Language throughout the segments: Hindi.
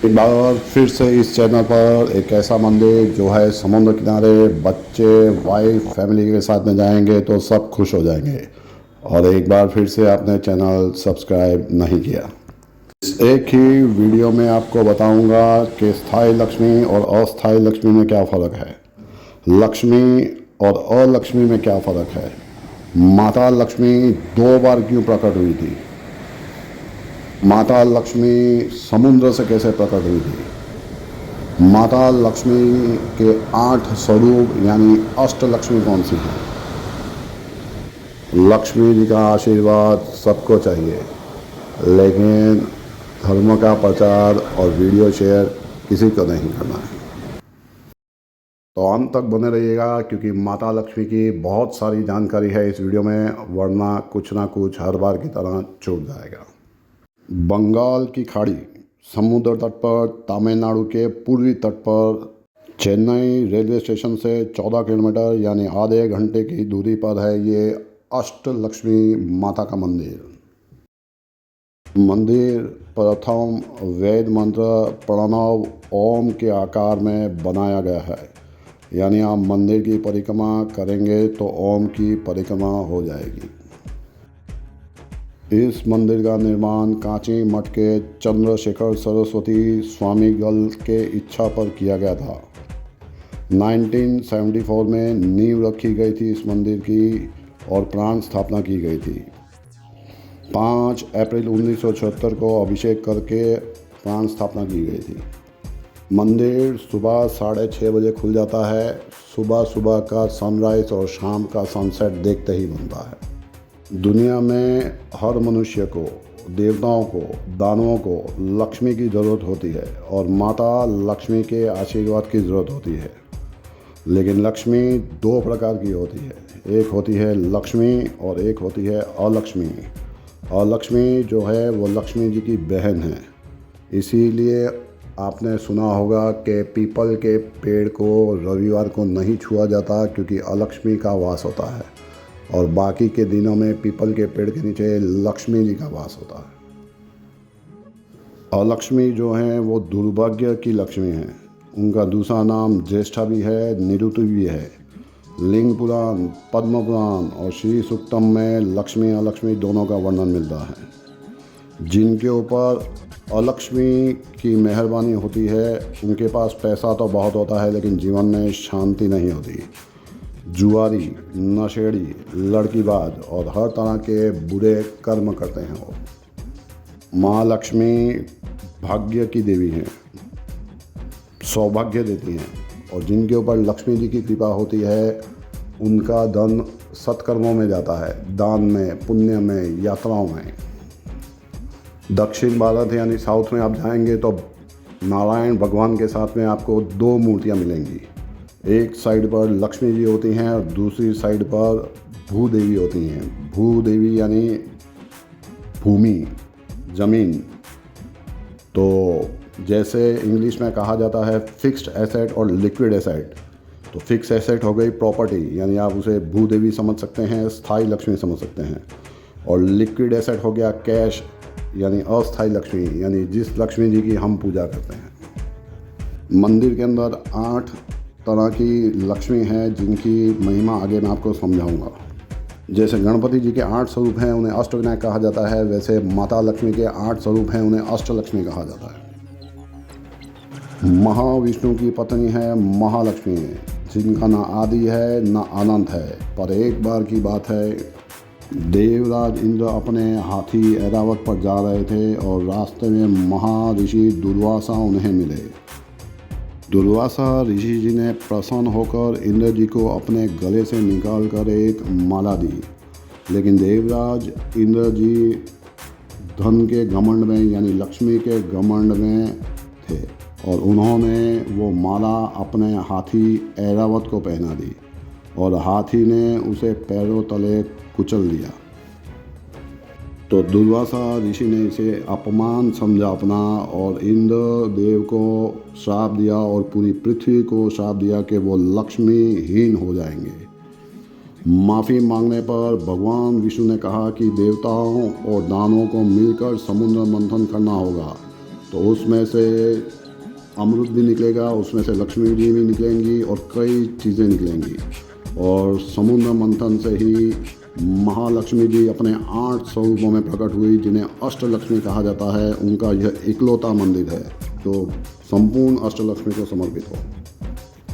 एक बार फिर से इस चैनल पर एक ऐसा मंदिर जो है समुद्र किनारे, बच्चे वाइफ फैमिली के साथ में जाएंगे तो सब खुश हो जाएंगे। और एक बार फिर से आपने चैनल सब्सक्राइब नहीं किया। इस एक ही वीडियो में आपको बताऊंगा कि स्थायी लक्ष्मी और अस्थायी लक्ष्मी में क्या फ़र्क है, लक्ष्मी और अलक्ष्मी में क्या फ़र्क है, माता लक्ष्मी 2 बार क्यों प्रकट हुई थी, माता लक्ष्मी समुद्र से कैसे प्रकट हुई थी, माता लक्ष्मी के 8 स्वरूप यानी अष्ट लक्ष्मी कौन सी हैं। लक्ष्मी जी का आशीर्वाद सबको चाहिए, लेकिन धर्म का प्रचार और वीडियो शेयर किसी को नहीं करना है। तो अंत तक बने रहिएगा, क्योंकि माता लक्ष्मी की बहुत सारी जानकारी है इस वीडियो में, वरना कुछ ना कुछ हर बार की तरह छूट जाएगा। बंगाल की खाड़ी, समुद्र तट पर तमिलनाडु के पूर्वी तट पर चेन्नई रेलवे स्टेशन से 14 किलोमीटर यानी आधे घंटे की दूरी पर है ये अष्ट लक्ष्मी माता का मंदिर। मंदिर प्रथम वेद मंत्र प्रणव ओम के आकार में बनाया गया है, यानी आप मंदिर की परिक्रमा करेंगे तो ओम की परिक्रमा हो जाएगी। इस मंदिर का निर्माण कांची मठ के चंद्रशेखर सरस्वती स्वामीगल के इच्छा पर किया गया था। 1974 में नींव रखी गई थी इस मंदिर की और प्राण स्थापना की गई थी। 5 अप्रैल 1976 को अभिषेक करके प्राण स्थापना की गई थी। मंदिर सुबह 6:30 बजे खुल जाता है। सुबह सुबह का सनराइज और शाम का सनसेट देखते ही बनता है। दुनिया में हर मनुष्य को, देवताओं को, दानवों को लक्ष्मी की ज़रूरत होती है और माता लक्ष्मी के आशीर्वाद की ज़रूरत होती है। लेकिन लक्ष्मी 2 प्रकार की होती है, एक होती है लक्ष्मी और एक होती है अलक्ष्मी। अलक्ष्मी जो है वो लक्ष्मी जी की बहन है। इसीलिए आपने सुना होगा कि पीपल के पेड़ को रविवार को नहीं छुआ जाता, क्योंकि अलक्ष्मी का वास होता है, और बाकी के दिनों में पीपल के पेड़ के नीचे लक्ष्मी जी का वास होता है। अलक्ष्मी जो हैं वो दुर्भाग्य की लक्ष्मी हैं। उनका दूसरा नाम ज्येष्ठा भी है, निरुति भी है। लिंग पुराण, पद्म पुराण और श्री सूक्तम में लक्ष्मी अलक्ष्मी दोनों का वर्णन मिलता है। जिनके ऊपर अलक्ष्मी की मेहरबानी होती है उनके पास पैसा तो बहुत होता है, लेकिन जीवन में शांति नहीं होती। जुआरी, नशेड़ी, लड़कीबाज और हर तरह के बुरे कर्म करते हैं वो। माँ लक्ष्मी भाग्य की देवी हैं, सौभाग्य देती हैं, और जिनके ऊपर लक्ष्मी जी की कृपा होती है उनका धन सत्कर्मों में जाता है, दान में, पुण्य में, यात्राओं में। दक्षिण भारत यानी साउथ में आप जाएंगे तो नारायण भगवान के साथ में आपको 2 मूर्तियाँ मिलेंगी। एक साइड पर लक्ष्मी जी होती हैं और दूसरी साइड पर भूदेवी होती हैं। भूदेवी यानी भूमि, ज़मीन। तो जैसे इंग्लिश में कहा जाता है फिक्स्ड एसेट और लिक्विड एसेट, तो फिक्स एसेट हो गई प्रॉपर्टी, यानी आप उसे भूदेवी समझ सकते हैं, स्थायी लक्ष्मी समझ सकते हैं। और लिक्विड एसेट हो गया कैश, यानी अस्थायी लक्ष्मी, यानी जिस लक्ष्मी जी की हम पूजा करते हैं। मंदिर के अंदर 8 तरह की लक्ष्मी हैं, जिनकी महिमा आगे मैं आपको समझाऊंगा। जैसे गणपति जी के 8 स्वरूप हैं, उन्हें अष्टविनायक कहा जाता है, वैसे माता लक्ष्मी के 8 स्वरूप हैं, उन्हें अष्टलक्ष्मी कहा जाता है। महाविष्णु की पत्नी है महालक्ष्मी, जिनका ना आदि है ना अनंत है। पर एक बार की बात है, देवराज इंद्र अपने हाथी ऐरावत पर जा रहे थे और रास्ते में महर्षि दुर्वासा उन्हें मिले। दुर्वासा ऋषि जी ने प्रसन्न होकर इंद्र जी को अपने गले से निकालकर एक माला दी, लेकिन देवराज इंद्र जी धन के घमंड में यानी लक्ष्मी के घमंड में थे और उन्होंने वो माला अपने हाथी ऐरावत को पहना दी और हाथी ने उसे पैरों तले कुचल दिया। तो दुर्वासा ऋषि ने इसे अपमान समझा अपना और इंद्र देव को श्राप दिया और पूरी पृथ्वी को श्राप दिया कि वो लक्ष्मीहीन हो जाएंगे। माफ़ी मांगने पर भगवान विष्णु ने कहा कि देवताओं और दानवों को मिलकर समुद्र मंथन करना होगा। तो उसमें से अमृत भी निकलेगा, उसमें से लक्ष्मी जी भी निकलेंगी और कई चीज़ें निकलेंगी। और समुद्र मंथन से ही महालक्ष्मी जी अपने 8 स्वरूपों में प्रकट हुई, जिन्हें अष्टलक्ष्मी कहा जाता है। उनका यह इकलौता मंदिर है जो संपूर्ण अष्टलक्ष्मी को समर्पित हो।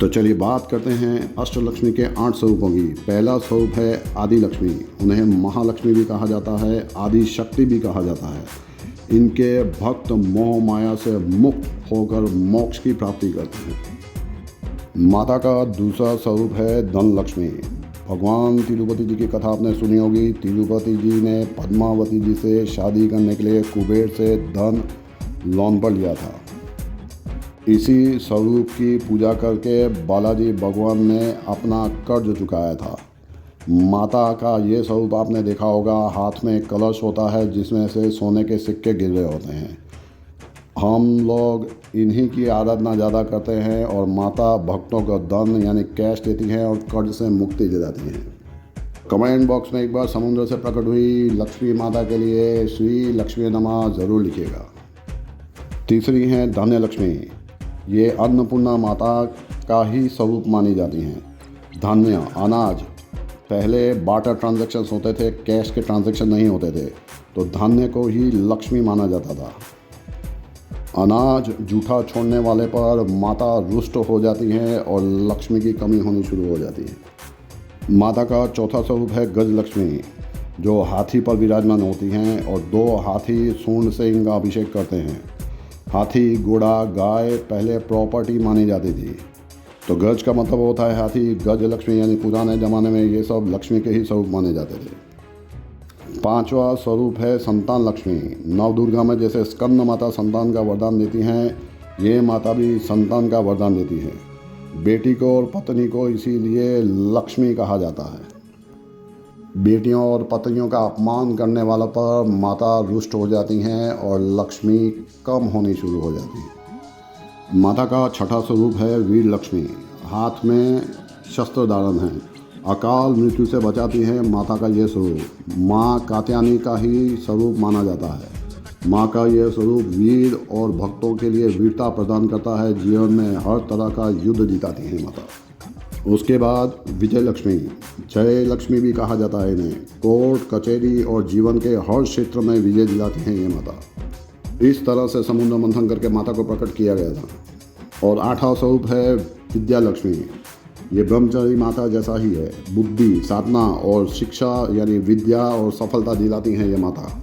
तो चलिए बात करते हैं अष्टलक्ष्मी के 8 स्वरूपों की। पहला स्वरूप है आदि लक्ष्मी। उन्हें महालक्ष्मी भी कहा जाता है, आदि शक्ति भी कहा जाता है। इनके भक्त मोह माया से मुक्त होकर मोक्ष की प्राप्ति करते हैं। माता का दूसरा स्वरूप है धन लक्ष्मी। भगवान तिरुपति जी की कथा आपने सुनी होगी। तिरुपति जी ने पद्मावती जी से शादी करने के लिए कुबेर से धन लोन पर लिया था। इसी स्वरूप की पूजा करके बालाजी भगवान ने अपना कर्ज चुकाया था। माता का ये स्वरूप आपने देखा होगा, हाथ में कलश होता है जिसमें से सोने के सिक्के गिर रहे होते हैं। हम लोग इन्हीं की आराधना ज़्यादा करते हैं और माता भक्तों को धन यानी कैश देती हैं और कर्ज से मुक्ति दिलाती हैं। कमेंट बॉक्स में एक बार समुद्र से प्रकट हुई लक्ष्मी माता के लिए श्री लक्ष्मी नमः ज़रूर लिखिएगा। तीसरी हैं धन्य लक्ष्मी। ये अन्नपूर्णा माता का ही स्वरूप मानी जाती हैं। धान्य अनाज, पहले बार्टर ट्रांजैक्शंस होते थे, कैश के ट्रांजैक्शन नहीं होते थे, तो धान्य को ही लक्ष्मी माना जाता था। अनाज जूठा छोड़ने वाले पर माता रुष्ट हो जाती हैं और लक्ष्मी की कमी होनी शुरू हो जाती है। माता का चौथा स्वरूप है गज लक्ष्मी, जो हाथी पर विराजमान होती हैं और 2 हाथी सूंड से इनका अभिषेक करते हैं। हाथी, घोड़ा, गाय पहले प्रॉपर्टी मानी जाती थी, तो गज का मतलब होता है हाथी। गज लक्ष्मी यानी पुराने ज़माने में ये सब लक्ष्मी के ही स्वरूप माने जाते थे। 5वां स्वरूप है संतान लक्ष्मी। नवदुर्गा में जैसे स्कंद माता संतान का वरदान देती हैं, ये माता भी संतान का वरदान देती है। बेटी को और पत्नी को इसीलिए लक्ष्मी कहा जाता है। बेटियों और पत्नियों का अपमान करने वालों पर माता रुष्ट हो जाती हैं और लक्ष्मी कम होनी शुरू हो जाती है। माता का छठा स्वरूप है वीर लक्ष्मी। हाथ में शस्त्र धारण है, अकाल मृत्यु से बचाती है माता का ये स्वरूप। माँ कात्यायनी का ही स्वरूप माना जाता है। माँ का यह स्वरूप वीर और भक्तों के लिए वीरता प्रदान करता है। जीवन में हर तरह का युद्ध जिताती है माता। उसके बाद विजय लक्ष्मी, जय लक्ष्मी भी कहा जाता है इन्हें। कोर्ट कचहरी और जीवन के हर क्षेत्र में विजय दिलाती हैं ये माता। इस तरह से समुद्र मंथन करके माता को प्रकट किया गया था। और 8वां स्वरूप है विद्या लक्ष्मी। ये ब्रह्मचारी माता जैसा ही है, बुद्धि, साधना और शिक्षा यानी विद्या और सफलता दिलाती हैं ये माता।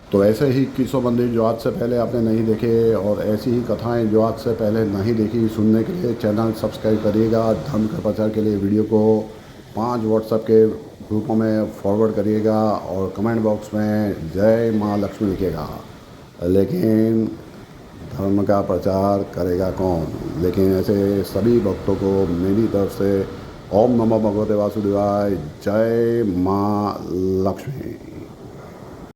तो ऐसे ही किस्सों मंदिर जो आज से पहले आपने नहीं देखे और ऐसी ही कथाएं जो आज से पहले नहीं देखी, सुनने के लिए चैनल सब्सक्राइब करिएगा। धर्म का प्रचार के लिए वीडियो को 5 व्हाट्सएप के ग्रुपों में फॉरवर्ड करिएगा और कमेंट बॉक्स में जय माँ लक्ष्मी लिखिएगा। लेकिन धर्म का प्रचार करेगा कौन? लेकिन ऐसे सभी भक्तों को मेरी तरफ से ओम नमो भगवते वासुदेवाय, जय माँ लक्ष्मी।